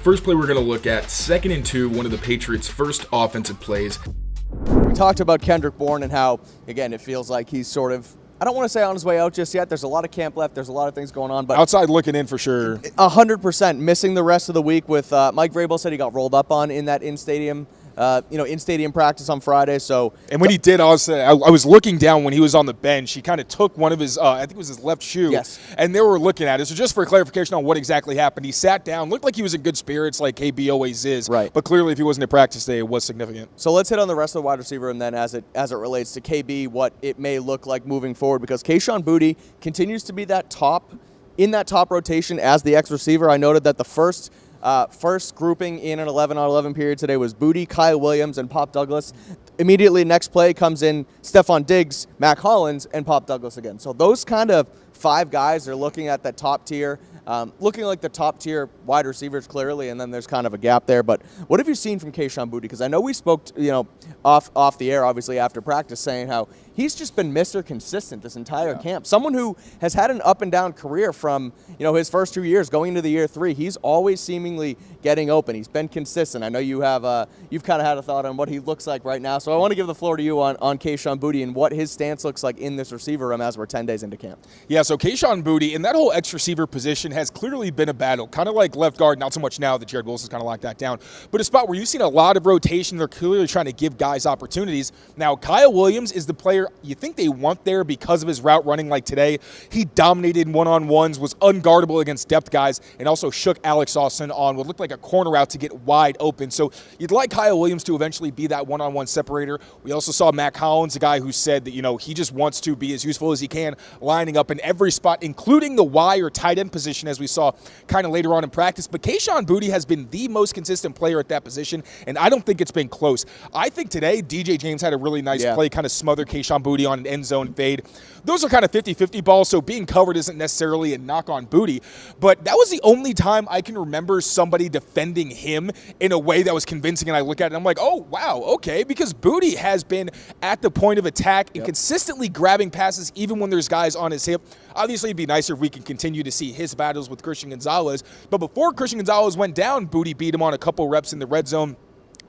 First play we're going to look at, 2nd and 2, one of the Patriots' first offensive plays. We talked about Kendrick Bourne and how, again, it feels like he's sort of, I don't want to say on his way out just yet. There's a lot of camp left. There's a lot of things going on. But outside looking in for sure. 100% missing the rest of the week with Mike Vrabel said he got rolled up on in that in-stadium practice on Friday. So, and when he did, I was looking down when he was on the bench. He kind of took one of his, I think it was his left shoe. Yes. And they were looking at it. So just for clarification on what exactly happened, he sat down, looked like he was in good spirits, like KB always is. Right. But clearly, if he wasn't at practice today, it was significant. So let's hit on the rest of the wide receiver and then as it relates to KB, what it may look like moving forward, because Kayshon Boutte continues to be in that top rotation as the X receiver. I noted that the first grouping in an 11-on-11 period today was Boutte, Kyle Williams, and Pop Douglas. Immediately next play comes in Stephon Diggs, Mac Hollins, and Pop Douglas again. So those kind of 5 guys are looking at the top tier, looking like the top tier wide receivers clearly, and then there's kind of a gap there. But what have you seen from Kayshon Boutte? Because I know we spoke, off the air, obviously after practice, saying how he's just been Mr. Consistent this entire camp. Someone who has had an up and down career from his first 2 years going into the year 3. He's always seemingly getting open. He's been consistent. I know you have you've kind of had a thought on what he looks like right now. So I want to give the floor to you on Kayshon Boutte and what his stance looks like in this receiver room as we're 10 days into camp. Yeah, so Kayshon Boutte and that whole X receiver position has clearly been a battle. Kind of like left guard, not so much now that Jared Wilson's kind of locked that down, but a spot where you've seen a lot of rotation. They're clearly trying to give guys opportunities. Now, Kyle Williams is the player you think they want there because of his route running like today. He dominated one-on-ones, was unguardable against depth guys, and also shook Alex Austin on what looked like a corner route to get wide open. So you'd like Kyle Williams to eventually be that one-on-one separator. We also saw Mac Hollins, a guy who said that, he just wants to be as useful as he can, lining up in every spot, including the Y or tight end position, as we saw kind of later on in practice. But Kayshon Boutte has been the most consistent player at that position, and I don't think it's been close. I think today DJ James had a really nice play, kind of smothered Kayshon Boutte on an end zone fade. Those are kind of 50-50 balls, so being covered isn't necessarily a knock on Boutte, but that was the only time I can remember somebody defending him in a way that was convincing, and I look at it and I'm like, oh, wow, okay, because Boutte has been at the point of attack and consistently grabbing passes even when there's guys on his hip. Obviously, it'd be nicer if we can continue to see his battles with Christian Gonzalez, but before Christian Gonzalez went down, Boutte beat him on a couple reps in the red zone.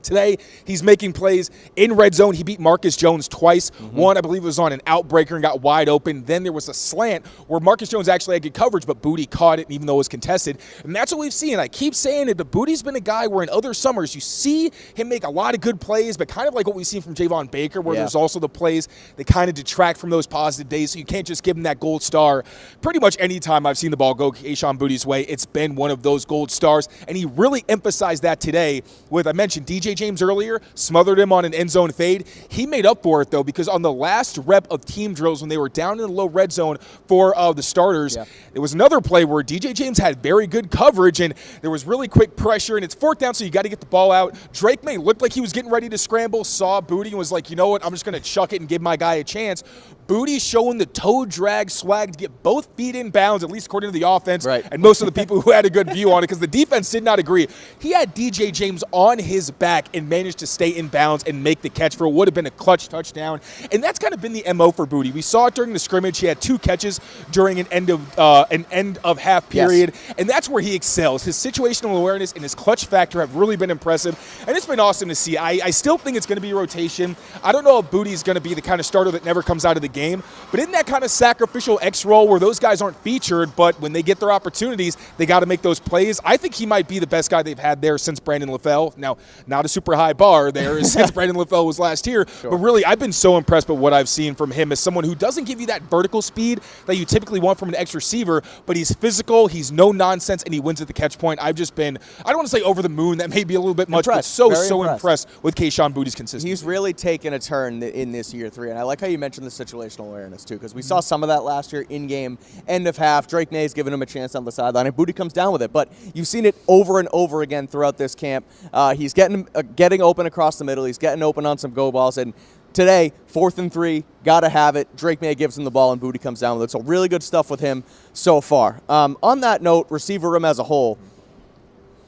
Today, he's making plays in red zone. He beat Marcus Jones twice. One, I believe, was on an outbreaker and got wide open. Then there was a slant where Marcus Jones actually had good coverage, but Boutte caught it even though it was contested. And that's what we've seen. I keep saying it, but Boutte's been a guy where in other summers you see him make a lot of good plays, but kind of like what we've seen from Javon Baker, where there's also the plays that kind of detract from those positive days, so you can't just give him that gold star. Pretty much any time I've seen the ball go Kayshon Boutte's way, it's been one of those gold stars, and he really emphasized that today with, I mentioned DJ James earlier, smothered him on an end zone fade. He made up for it, though, because on the last rep of team drills when they were down in the low red zone for the starters, there was another play where DJ James had very good coverage, and there was really quick pressure, and it's 4th down, so you got to get the ball out. Drake May looked like he was getting ready to scramble, saw Boutte, and was like, you know what, I'm just going to chuck it and give my guy a chance. Boutte showing the toe drag swag to get both feet in bounds, at least according to the offense, and most of the people who had a good view on it, because the defense did not agree. He had DJ James on his back and managed to stay in bounds and make the catch for what would have been a clutch touchdown. And that's kind of been the MO for Boutte. We saw it during the scrimmage. He had 2 catches during an end of half period, and that's where he excels. His situational awareness and his clutch factor have really been impressive, and it's been awesome to see. I still think it's going to be a rotation. I don't know if Boutte is going to be the kind of starter that never comes out of the game, but in that kind of sacrificial X role where those guys aren't featured, but when they get their opportunities, they got to make those plays. I think he might be the best guy they've had there since Brandon LaFell. Now, not a super high bar there since Brandon LaFell was last year, but really, I've been so impressed with what I've seen from him as someone who doesn't give you that vertical speed that you typically want from an X receiver, but he's physical, he's no nonsense, and he wins at the catch point. I've just been, I don't want to say over the moon, that may be a little bit much, but so impressed with Kayshon Boutte's consistency. He's really taken a turn in this year 3, and I like how you mentioned the situational awareness too, because we saw some of that last year in game, end of half. Drake May's giving him a chance on the sideline, and Boutte comes down with it. But you've seen it over and over again throughout this camp. He's getting open across the middle. He's getting open on some go balls, and today, 4th and 3, got to have it. Drake May gives him the ball, and Boutte comes down with it. So really good stuff with him so far. On that note, receiver room as a whole,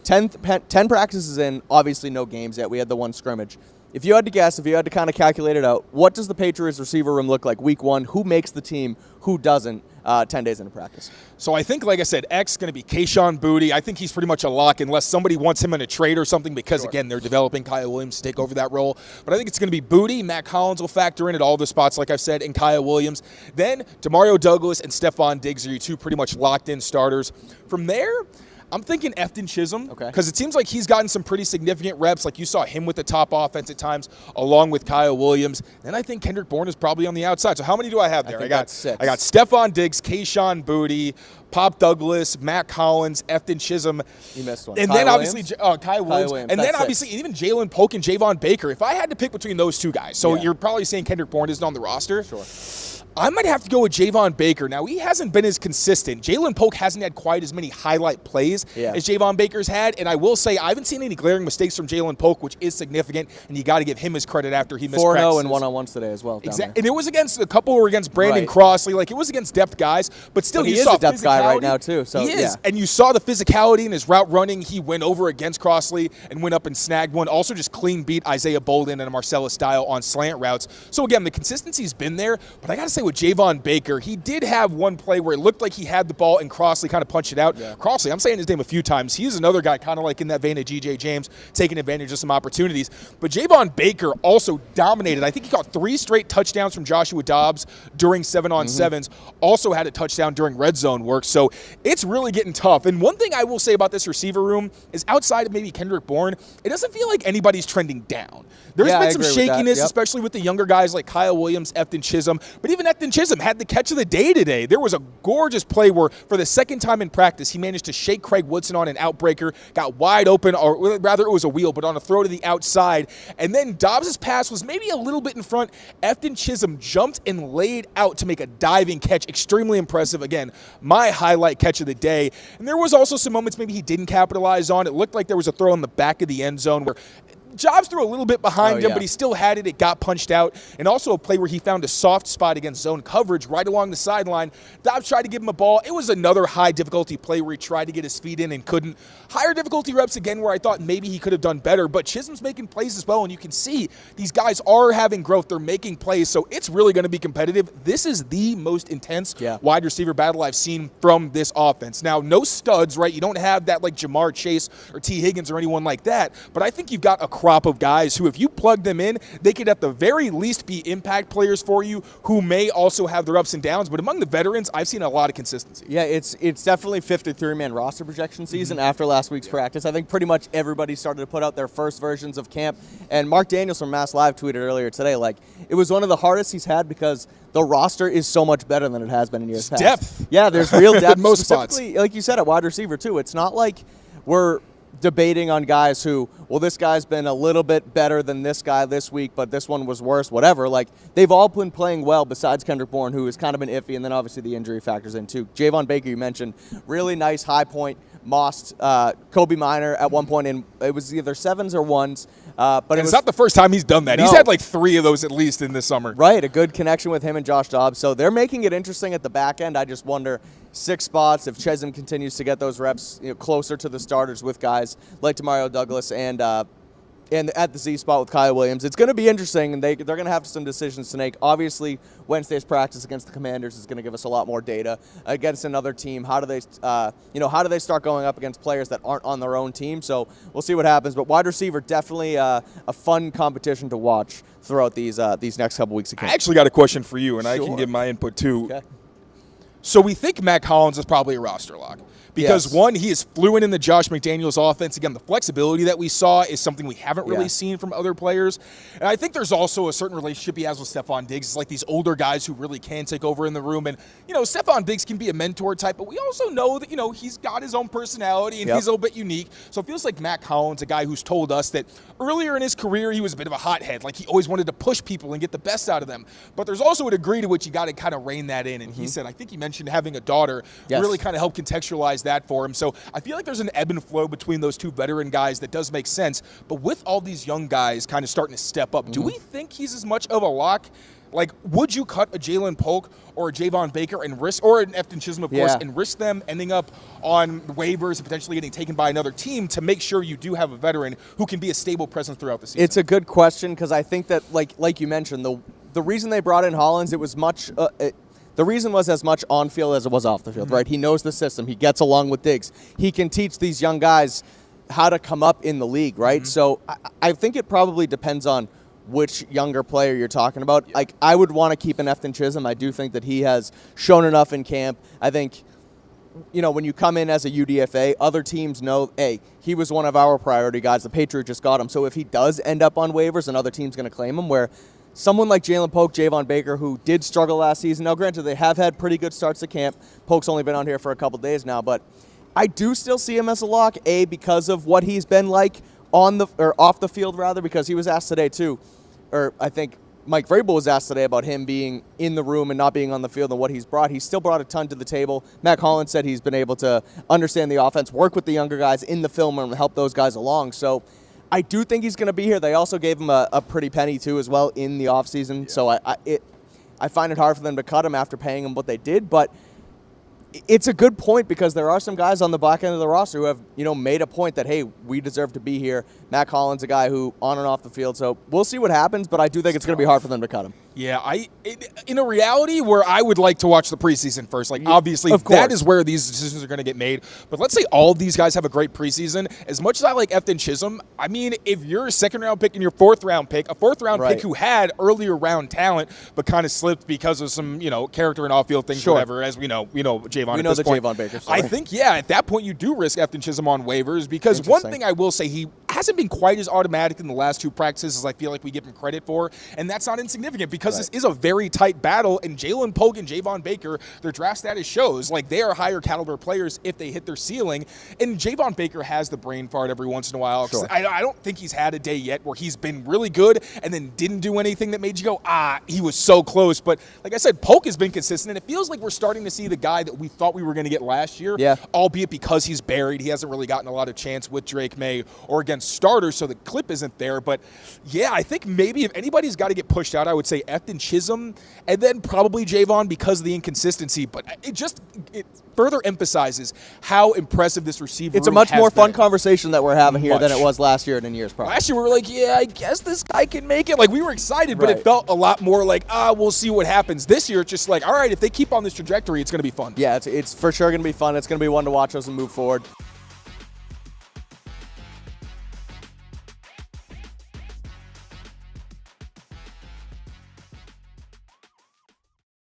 10 practices in, obviously no games yet. We had the 1 scrimmage. If you had to guess, if you had to kind of calculate it out, what does the Patriots receiver room look like week 1? Who makes the team? Who doesn't? 10 days into practice. So I think, like I said, X is going to be Kayshon Boutte. I think he's pretty much a lock unless somebody wants him in a trade or something because, again, they're developing Kyle Williams to take over that role. But I think it's going to be Boutte. Matt Collins will factor in at all the spots, like I've said, and Kyle Williams. Then Demario Douglas and Stephon Diggs are your two pretty much locked-in starters. From there, I'm thinking Efton Chism because it seems like he's gotten some pretty significant reps. Like you saw him with the top offense at times, along with Kyle Williams. Then I think Kendrick Bourne is probably on the outside. So how many do I have there? I got 6. I got Stephon Diggs, Kayshon Boutte, Pop Douglas, Matt Collins, Efton Chism. You missed one. And Kyle then Williams? obviously Kyle Williams. And then obviously even Jalen Polk and Javon Baker. If I had to pick between those two guys, so you're probably saying Kendrick Bourne isn't on the roster. Sure. I might have to go with Javon Baker. Now, he hasn't been as consistent. Jalen Polk hasn't had quite as many highlight plays as Javon Baker's had. And I will say, I haven't seen any glaring mistakes from Jalen Polk, which is significant. And you got to give him his credit after he missed practices. 4-0 in one-on-ones today as well. Exactly. And it was against a couple were against Brandon Crossley. Like, it was against depth guys. But still, he is a depth guy right now, too. So, he is. And you saw the physicality in his route running. He went over against Crossley and went up and snagged one. Also just clean beat Isaiah Bolden and Marcellus Dial on slant routes. So, again, the consistency's been there. But I got to say, with Javon Baker, he did have one play where it looked like he had the ball and Crossley kind of punched it out. Crossley, I'm saying his name a few times. He's another guy kind of like in that vein of G.J. James, taking advantage of some opportunities. But Javon Baker also dominated. I think he got 3 straight touchdowns from Joshua Dobbs during 7-on-7s. Also had a touchdown during red zone work. So it's really getting tough. And one thing I will say about this receiver room is outside of maybe Kendrick Bourne, it doesn't feel like anybody's trending down. There's been some shakiness, especially with the younger guys like Kyle Williams, Efton Chism. But even Efton Chism had the catch of the day today. There was a gorgeous play where, for the second time in practice, he managed to shake Craig Woodson on an outbreaker, got wide open, or rather it was a wheel, but on a throw to the outside. And then Dobbs' pass was maybe a little bit in front. Efton Chism jumped and laid out to make a diving catch. Extremely impressive. Again, my highlight catch of the day. And there was also some moments maybe he didn't capitalize on. It looked like there was a throw in the back of the end zone where Jobs threw a little bit behind him, but he still had it. It got punched out. And also a play where he found a soft spot against zone coverage right along the sideline. Dobbs tried to give him a ball. It was another high-difficulty play where he tried to get his feet in and couldn't. Higher difficulty reps again where I thought maybe he could have done better. But Chisholm's making plays as well, and you can see these guys are having growth. They're making plays, so it's really going to be competitive. This is the most intense wide receiver battle I've seen from this offense. Now, no studs, right? You don't have that like Jamar Chase or T. Higgins or anyone like that. But I think you've got a crop of guys who, if you plug them in, they could at the very least be impact players for you who may also have their ups and downs. But among the veterans, I've seen a lot of consistency. Yeah, it's definitely 53-man roster projection season after last week's practice. I think pretty much everybody started to put out their first versions of camp. And Mark Daniels from Mass Live tweeted earlier today, like, it was one of the hardest he's had because the roster is so much better than it has been in years past. Depth. Yeah, there's real depth. Most specifically, spots. like you said, at wide receiver, too. It's not like we're debating on guys who, well, this guy's been a little bit better than this guy this week, but this one was worse, whatever. Like, they've all been playing well besides Kendrick Bourne, who has kind of been iffy, and then obviously the injury factors in, too. Javon Baker, you mentioned, really nice high point, mossed Kobe Minor at one point, and it was either 7s or 1s. But it's not the first time he's done that. No. He's had like 3 of those at least in this summer. Right, a good connection with him and Josh Dobbs. So they're making it interesting at the back end. I just wonder, 6 spots, if Chisholm continues to get those reps closer to the starters with guys like Demario Douglas and at the Z spot with Kyle Williams. It's going to be interesting, and they're going to have some decisions to make. Obviously, Wednesday's practice against the Commanders is going to give us a lot more data. Against another team, how do they start going up against players that aren't on their own team? So we'll see what happens. But wide receiver, definitely a fun competition to watch throughout these next couple weeks of camp. I actually got a question for you, and I can give my input too. Okay. So we think Matt Collins is probably a roster lock. Because, one, he is fluent in the Josh McDaniels offense. Again, the flexibility that we saw is something we haven't really seen from other players. And I think there's also a certain relationship he has with Stephon Diggs. It's like these older guys who really can take over in the room. And, Stephon Diggs can be a mentor type, but we also know that, he's got his own personality and he's a little bit unique. So it feels like Matt Collins, a guy who's told us that earlier in his career, he was a bit of a hothead. Like, he always wanted to push people and get the best out of them. But there's also a degree to which you got to kind of rein that in. And he said, I think he mentioned having a daughter really kind of helped contextualize that for him. So I feel like there's an ebb and flow between those two veteran guys that does make sense. But with all these young guys kind of starting to step up, do we think he's as much of a lock? Like, would you cut a Jalen Polk or a Javon Baker and risk, or an Efton Chism, of course, and risk them ending up on waivers and potentially getting taken by another team to make sure you do have a veteran who can be a stable presence throughout the season? It's a good question because I think that, like you mentioned, the reason they brought in Hollins, it was much the reason was as much on field as it was off the field, right? He knows the system. He gets along with Diggs. He can teach these young guys how to come up in the league, right? So I think it probably depends on which younger player you're talking about. Yeah. Like, I would want to keep an Efton Chism. I do think that he has shown enough in camp. I think, you know, when you come in as a UDFA, other teams know, hey, he was one of our priority guys. The Patriots just got him. So if he does end up on waivers, another team's going to claim him, where someone like Jalen Polk, Javon Baker, who did struggle last season. Now, granted, they have had pretty good starts to camp. Polk's only been on here for a couple days now, but I do still see him as a lock, because of what he's been like on the or off the field, rather, because he was asked today too, or I think Mike Vrabel was asked today about him being in the room and not being on the field and what he's brought. He's still brought a ton to the table. Matt Collins said he's been able to understand the offense, work with the younger guys in the film, and help those guys along. So I do think he's going to be here. They also gave him a pretty penny too as well in the offseason. So I find it hard for them to cut him after paying him what they did, but it's a good point because there are some guys on the back end of the roster who have, you know, made a point that, hey, we deserve to be here. Matt Collins, a guy who on and off the field. So we'll see what happens, but I do think it's going to be hard for them to cut him. Yeah, in a reality where I would like to watch the preseason first. Like, obviously, that is where these decisions are going to get made. But let's say all of these guys have a great preseason. As much as I like Efton Chism, I mean, if you're a second-round pick and your fourth-round pick, a fourth-round pick who had earlier round talent but kind of slipped because of some, you know, character and off-field things, whatever, as we know Javon at this point. Javon Baker story. I think, at that point you do risk Efton Chism on waivers because one thing I will say, he hasn't been quite as automatic in the last two practices as I feel like we give him credit for, and that's not insignificant because this is a very tight battle, and Jalen Polk and Javon Baker, their draft status shows like they are higher caliber players if they hit their ceiling, and Javon Baker has the brain fart every once in a while. I don't think he's had a day yet where he's been really good and then didn't do anything that made you go, he was so close. But like I said, Polk has been consistent, and it feels like we're starting to see the guy that we thought we were going to get last year, albeit because he's buried. He hasn't really gotten a lot of chance with Drake May or against starters, so the clip isn't there. But I think maybe if anybody's got to get pushed out, I would say Efton Chism and then probably Javon because of the inconsistency. But it further emphasizes how impressive this receiver It's a much more fun conversation that we're having here than it was last year and in years prior. Last year we were like, I guess this guy can make it. Like, we were excited, but it felt a lot more like, we'll see what happens. This year it's just like, all right, if they keep on this trajectory, it's going to be fun. Yeah, it's for sure going to be fun. It's going to be one to watch as we move forward.